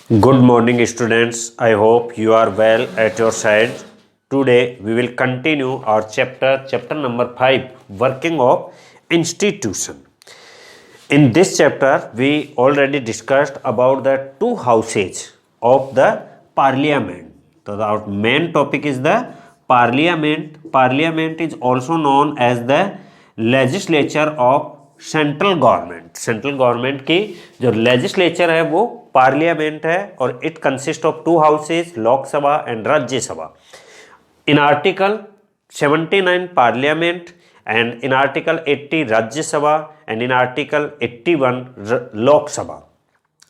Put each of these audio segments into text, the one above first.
Good morning, students. I hope you are well at your side. Today we will continue our chapter number 5, working of institution. In this chapter, we already discussed about the two houses of the parliament. So our main topic is the parliament. Parliament is also known as the legislature of central government की जो legislature है वो parliament है और it consist of to houses, Lok Sabha and Rajya Sabha. In article 79 parliament and in article 80 Rajya Sabha and in article 81 Lok Sabha.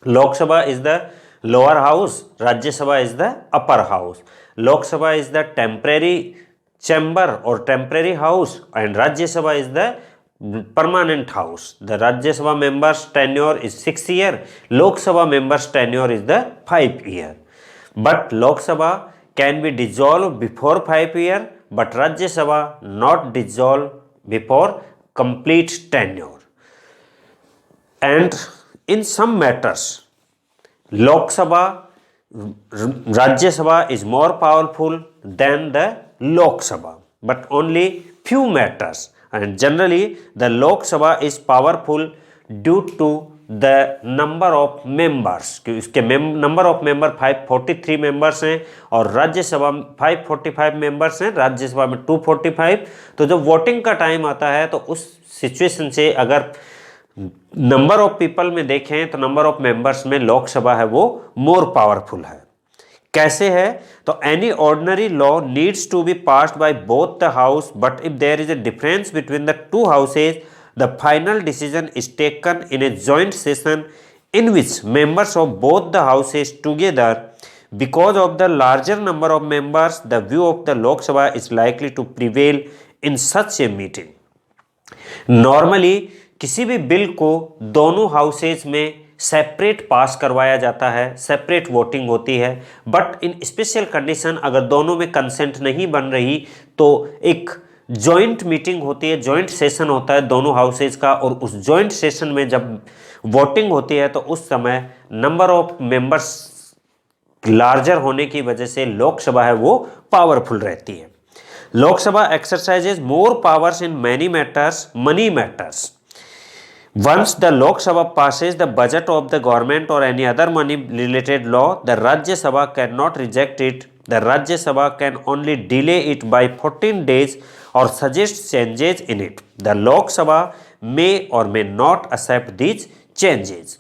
Lok Sabha is the lower house, Rajya Sabha is the upper house. Lok Sabha is the temporary chamber or temporary house and Rajya Sabha is the permanent house. The Rajya Sabha members tenure is 6 year, Lok Sabha members tenure is the 5 year. But Lok Sabha can be dissolved before 5 year, but Rajya Sabha not dissolved before complete tenure. And in some matters, Lok Sabha, Rajya Sabha is more powerful than the Lok Sabha, but only few matters. And generally, the Lok Sabha is powerful due to the number of members कि उसके number of member 543 members हैं और Rajya Sabha 545 members हैं, राज्यसभा में 245. तो जब voting का time आता है तो उस सिचुएशन से अगर नंबर ऑफ पीपल में देखें तो नंबर ऑफ मेंबर्स में लोकसभा है वो मोर पावरफुल है. कैसे है? तो any ordinary law needs to be passed by both the house, but if there is a difference between the two houses the final decision is taken in a joint session in which members of both the houses together. Because of the larger number of members, the view of the Lok Sabha is likely to prevail in such a meeting. Normally किसी भी bill को दोनों houses में separate पास करवाया जाता है, separate voting होती है, बट इन स्पेशल कंडीशन अगर दोनों में कंसेंट नहीं बन रही तो एक जॉइंट मीटिंग होती है, जॉइंट सेशन होता है दोनों हाउसेज का, और उस जॉइंट सेशन में जब वोटिंग होती है तो उस समय नंबर ऑफ मेंबर्स लार्जर होने की वजह से लोकसभा है वो पावरफुल रहती है. Lok Sabha exercises more powers in many matters, money matters. Once the Lok Sabha passes the budget of the government or any other money related law, the Rajya Sabha cannot reject it. The Rajya Sabha can only delay it by 14 days or suggest changes in it. The Lok Sabha may or may not accept these changes.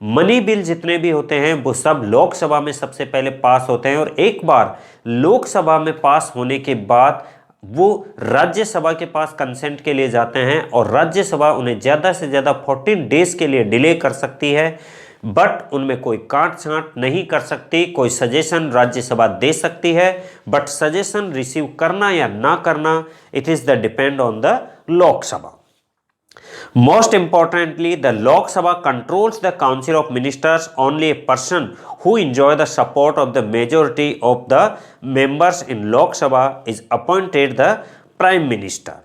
Money bill जितने भी होते हैं वो सब लोकसभा में सबसे पहले पास होते हैं और एक बार लोकसभा में पास होने के बाद वो राज्यसभा के पास कंसेंट के लिए जाते हैं और राज्यसभा उन्हें ज़्यादा से ज़्यादा 14 डेज के लिए डिले कर सकती है, बट उनमें कोई काट छांट नहीं कर सकती. कोई सजेशन राज्यसभा दे सकती है, बट सजेशन रिसीव करना या ना करना it is the depend on the Lok Sabha. Most importantly, the Lok Sabha controls the Council of Ministers. Only a person who enjoys the support of the majority of the members in Lok Sabha is appointed the Prime Minister.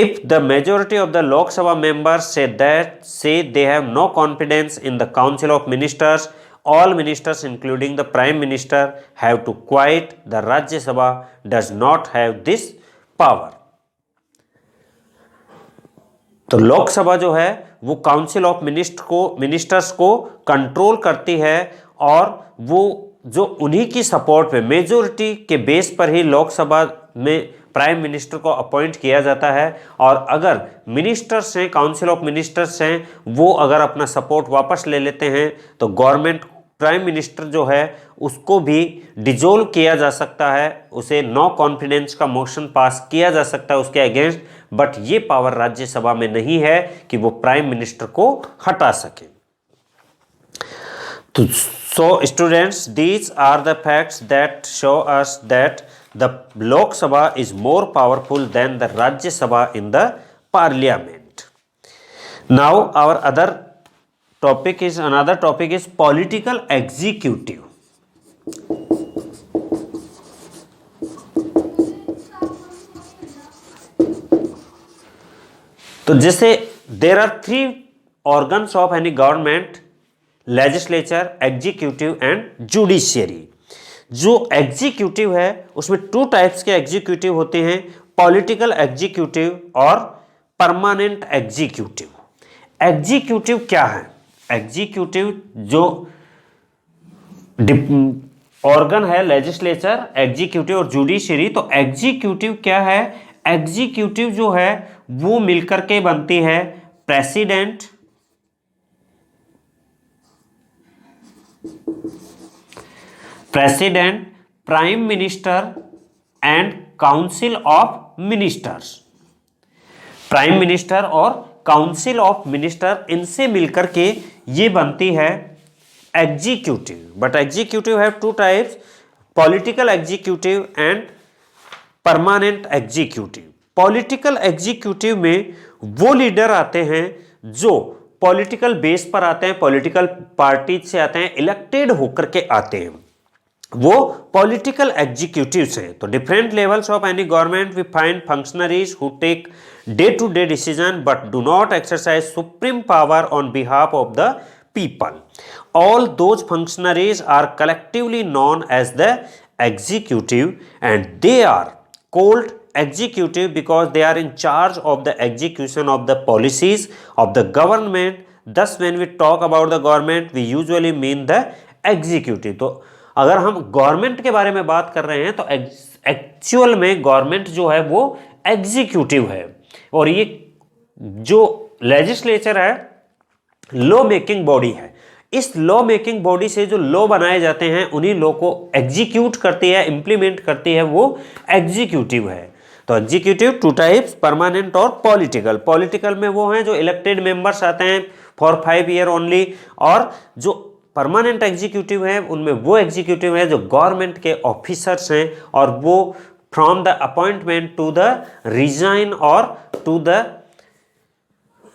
If the majority of the Lok Sabha members say they have no confidence in the Council of Ministers, all ministers including the Prime Minister have to quit. The Rajya Sabha does not have this power. तो लोकसभा जो है वो council of ministers को control करती है और वो जो उन्हीं की सपोर्ट पे मेजोरिटी के बेस पर ही लोकसभा में प्राइम मिनिस्टर को अपॉइंट किया जाता है. और अगर मिनिस्टर्स हैं, काउंसिल ऑफ मिनिस्टर्स हैं, वो अगर अपना सपोर्ट वापस ले लेते हैं तो गवर्नमेंट प्राइम मिनिस्टर जो है उसको भी डिजोल्व किया जा सकता है, उसे नो कॉन्फिडेंस का मोशन पास किया जा सकता है उसके अगेंस्ट, बट ये पावर राज्यसभा में नहीं है कि वो प्राइम मिनिस्टर को हटा सके. तो so students, these are the facts that show us that the Lok Sabha is more powerful than the Rajya Sabha in the parliament. Now our another topic is political executive. तो जैसे there are 3 organs of any government legislature, executive and judiciary. जो executive है उसमें two types के executive होते हैं, political executive और permanent executive. Executive क्या है? एग्जीक्यूटिव जो ऑर्गन है, लेजिस्लेचर, एग्जीक्यूटिव और जुडिशरी। तो एग्जीक्यूटिव क्या है? एग्जीक्यूटिव जो है वो मिलकर के बनती है president, prime minister and council of ministers. Prime minister और काउंसिल ऑफ मिनिस्टर, इनसे मिलकर के ये बनती है executive. But executive have two types, political executive and permanent executive. Political executive में वो लीडर आते हैं जो पॉलिटिकल बेस पर आते हैं, पॉलिटिकल पार्टी से आते हैं, इलेक्टेड होकर के आते हैं, वो पॉलिटिकल एग्जीक्यूटिव्स हैं। तो different levels of any government we find functionaries who take day to day decision but do not exercise supreme power on behalf of the people. All those functionaries are collectively known as the executive, and they are called executive because they are in charge of the execution of the policies of the government. Thus when we talk about the government we usually mean the executive. तो अगर हम government के बारे में बात कर रहे हैं तो एक्चुअल में गवर्नमेंट जो है वो एग्जीक्यूटिव है, और ये जो लेजिस्लेचर है लॉ मेकिंग बॉडी है। इस लॉ मेकिंग बॉडी से जो लॉ बनाए जाते हैं उन्हीं लॉ को एग्जीक्यूट करती है, इंप्लीमेंट करती है, वो एग्जीक्यूटिव है। तो एग्जीक्यूटिव टू टाइप्स, परमानेंट और पॉलिटिकल। पॉलिटिकल में वो हैं जो इलेक्टेड मेंबर्स आते हैं फॉर 5 ईयर ओनली, और जो परमानेंट एग्जीक्यूटिव है उनमें वो एग्जीक्यूटिव है जो गवर्नमेंट के ऑफिसर्स हैं, और वो from the appointment to the resign और टू द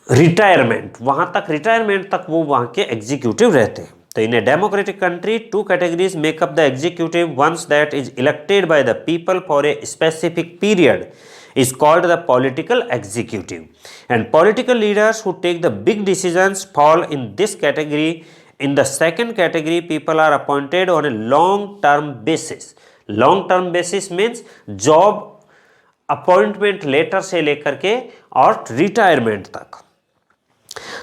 रिटायरमेंट, वहां तक रिटायरमेंट तक वो वहां के एग्जीक्यूटिव रहते हैं। तो in a democratic country two categories make up the executive, ones that is elected by the people for a specific period is called the political executive, and political leaders who take the big decisions fall in this category. In the second category, people are appointed on a long term basis. Long term basis means job appointment letter से लेकर के और retirement तक।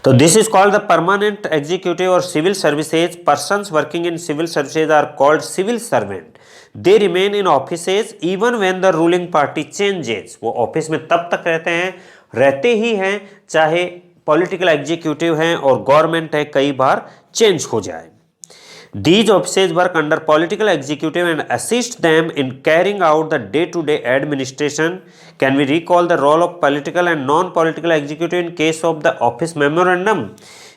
तो this is called the permanent executive और civil services. Persons working in civil services are called civil servant. They remain in offices even when the ruling party changes. वो office में तब तक रहते हैं, रहते ही हैं, चाहे पॉलिटिकल एग्जीक्यूटिव हैं और गवर्नमेंट है कई बार चेंज हो जाए। These offices work under political executive and assist them in carrying out the day-to-day administration. Can we recall the role of political and non-political executive in case of the office memorandum?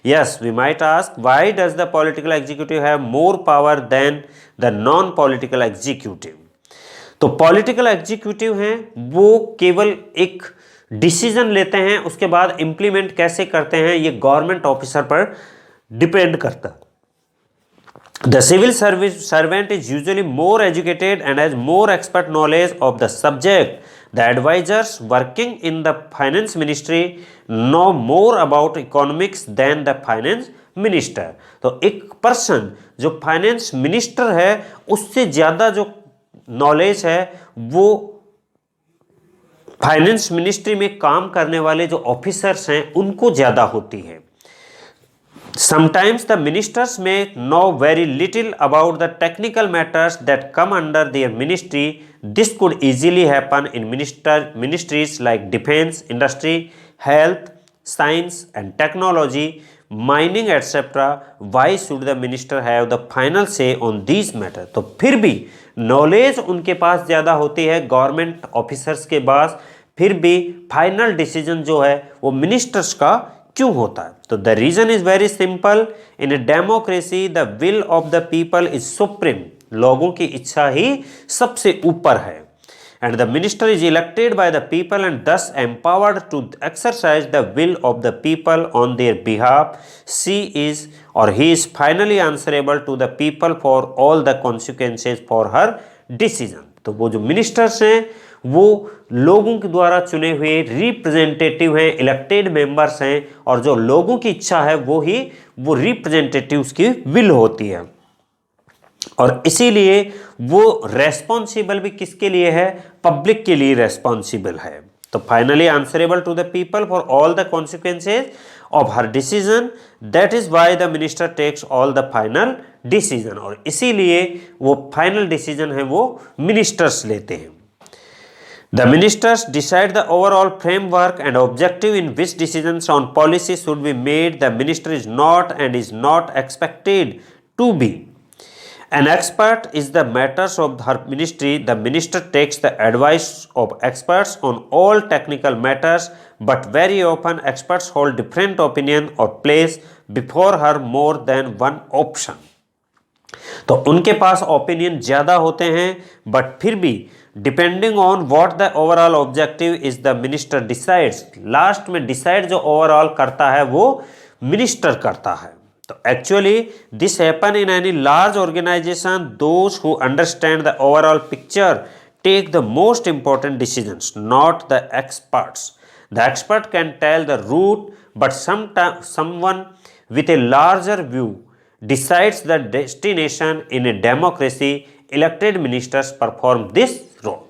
Yes, we might ask, why does the political executive have more power than the non-political executive? तो political executive हैं वो केवल एक decision लेते हैं, उसके बाद implement कैसे करते हैं ये गवर्नमेंट ऑफिसर पर डिपेंड करता है। The civil service servant is usually more educated and has more expert knowledge of the subject. The advisors working in the finance ministry know more about economics than the finance minister. तो एक person जो finance minister है उससे ज़्यादा जो knowledge है वो finance ministry में काम करने वाले जो ऑफिसर्स हैं उनको ज़्यादा होती है। Sometimes the ministers may know very little about the technical matters that come under their ministry. This could easily happen in ministries like defense, industry, health, science and technology, mining etc. Why should the minister have the final say on these matters? तो फिर भी knowledge उनके पास ज़्यादा होती है government officers के पास, फिर भी फाइनल डिसीजन जो है वो मिनिस्टर्स का क्यों होता है? तो the reason is very simple. In a democracy the will of the people is supreme. लोगों की इच्छा ही सबसे ऊपर है। And the minister is elected by the people and thus empowered to exercise the will of the people on their behalf. She is or he is finally answerable to the people for all the consequences for her decision. तो वो जो ministers हैं वो लोगों के द्वारा चुने हुए रिप्रेजेंटेटिव हैं, इलेक्टेड मेंबर्स हैं, और जो लोगों की इच्छा है वो रिप्रेजेंटेटिव्स की विल होती है। और इसीलिए वो रेस्पॉन्सिबल भी किसके लिए है? पब्लिक के लिए रेस्पॉन्सिबल है। तो finally answerable to the people for all the consequences of her decision, that is why the minister takes all the final decision. और इसीलिए वो फाइनल डिसीजन है वो मिनिस्टर्स लेते हैं। The ministers decide the overall framework and objective in which decisions on policy should be made. The minister is not and is not expected to be an expert in the matters of her ministry. The minister takes the advice of experts on all technical matters, but very often experts hold different opinion or place before her more than one option. तो उनके पास opinion ज़्यादा होते हैं, but फिर भी depending on what the overall objective is the minister decides. Last में decide जो overall करता है वो मिनिस्टर करता है। तो actually this happen in any large organisation. Those who understand the overall picture take the most important decisions, not the experts. The expert can tell the route, but someone with a larger view decides the destination. In a democracy, elected ministers perform this role.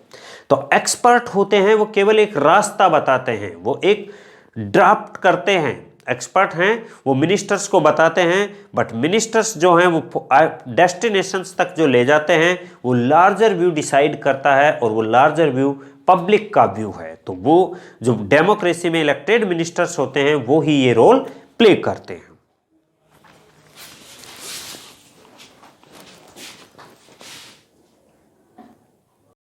तो expert होते हैं, वो केवल एक रास्ता बताते हैं, वो एक ड्राफ्ट करते हैं। एक्सपर्ट हैं, वो मिनिस्टर्स को बताते हैं, बट मिनिस्टर्स जो हैं वो डेस्टिनेशंस तक जो ले जाते हैं, वो लार्जर व्यू डिसाइड करता है, और वो लार्जर व्यू पब्लिक का व्यू है। तो वो जो डेमोक्रेसी में इलेक्टेड मिनिस्टर्स होते हैं वो ही ये रोल प्ले करते हैं।